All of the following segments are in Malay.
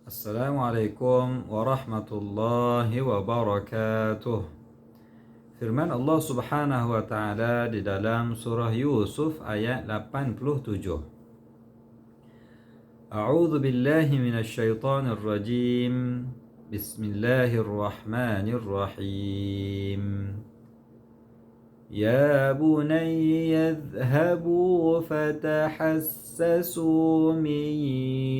Assalamualaikum warahmatullahi wabarakatuh. Firman Allah Subhanahu wa taala di dalam surah Yusuf ayat 87. A'udzu billahi minasy syaithanir rajim. Bismillahirrahmanirrahim. يا بني اذهبوا فتحسسوا من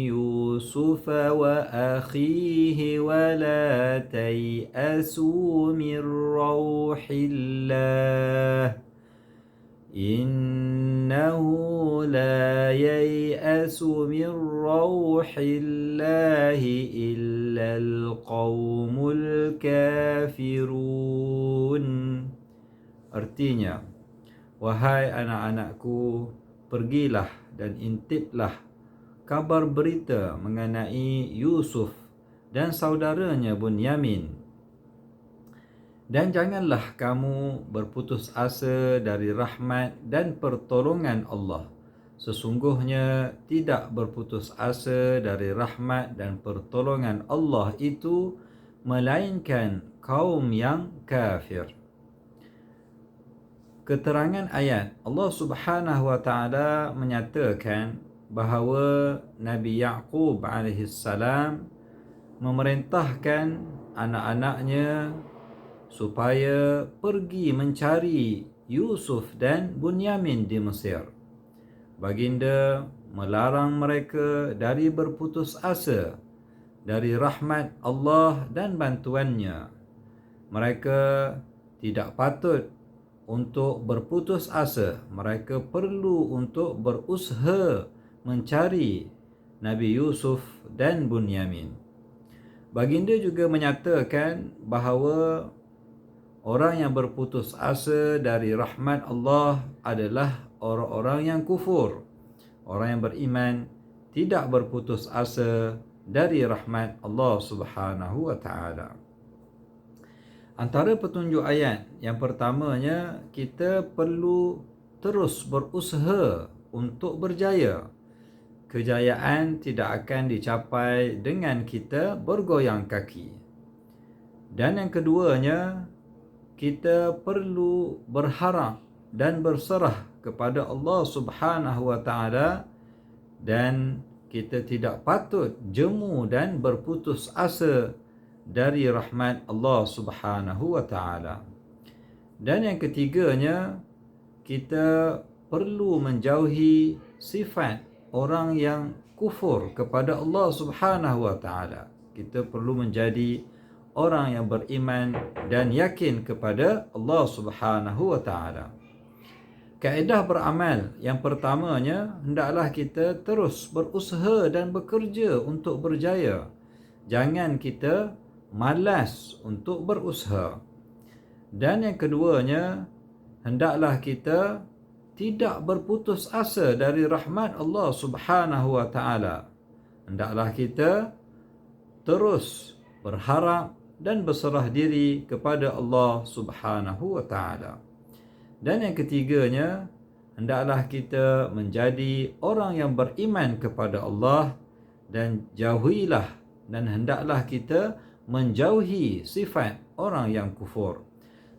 يوسف وأخيه ولا تيأسوا من روح الله إنه لا ييأس من روح الله إلا القوم الكافرون. Artinya, wahai anak-anakku, pergilah dan intiplah kabar berita mengenai Yusuf dan saudaranya Bunyamin. Dan janganlah kamu berputus asa dari rahmat dan pertolongan Allah. Sesungguhnya tidak berputus asa dari rahmat dan pertolongan Allah itu melainkan kaum yang kafir. Keterangan ayat, Allah Subhanahu wa taala menyatakan bahawa Nabi Yaqub alaihi salam memerintahkan anak-anaknya supaya pergi mencari Yusuf dan Bunyamin di Mesir. Baginda melarang mereka dari berputus asa dari rahmat Allah dan bantuannya. Mereka tidak patut untuk berputus asa. Mereka perlu untuk berusaha mencari Nabi Yusuf dan Bunyamin. Baginda juga menyatakan bahawa orang yang berputus asa dari rahmat Allah adalah orang-orang yang kufur. Orang yang beriman tidak berputus asa dari rahmat Allah Subhanahu wa taala. Antara petunjuk ayat yang pertamanya, kita perlu terus berusaha untuk berjaya. Kejayaan tidak akan dicapai dengan kita bergoyang kaki. Dan yang keduanya, kita perlu berharap dan berserah kepada Allah Subhanahu wa taala, dan kita tidak patut jemu dan berputus asa dari rahmat Allah Subhanahu wa taala. Dan yang ketiganya, kita perlu menjauhi sifat orang yang kufur kepada Allah Subhanahu wa taala. Kita perlu menjadi orang yang beriman dan yakin kepada Allah Subhanahu wa taala. Kaedah beramal yang pertamanya, hendaklah kita terus berusaha dan bekerja untuk berjaya. Jangan kita malas untuk berusaha. Dan yang keduanya, hendaklah kita tidak berputus asa dari rahmat Allah Subhanahu wa taala. Hendaklah kita terus berharap dan berserah diri kepada Allah Subhanahu wa taala. Dan yang ketiganya, hendaklah kita menjadi orang yang beriman kepada Allah, dan jauhilah dan hendaklah kita menjauhi sifat orang yang kufur.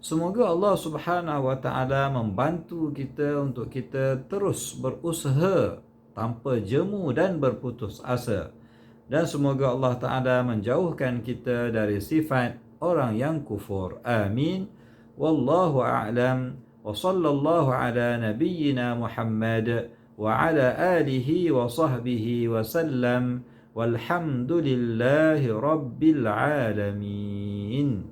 Semoga Allah Subhanahu wa taala membantu kita untuk kita terus berusaha tanpa jemu dan berputus asa. Dan semoga Allah taala menjauhkan kita dari sifat orang yang kufur. Amin. Wallahu a'lam. Wa sallallahu ala nabiyyina Muhammad wa ala alihi wa sahbihi wa sallam. Walhamdulillahi rabbil alamin.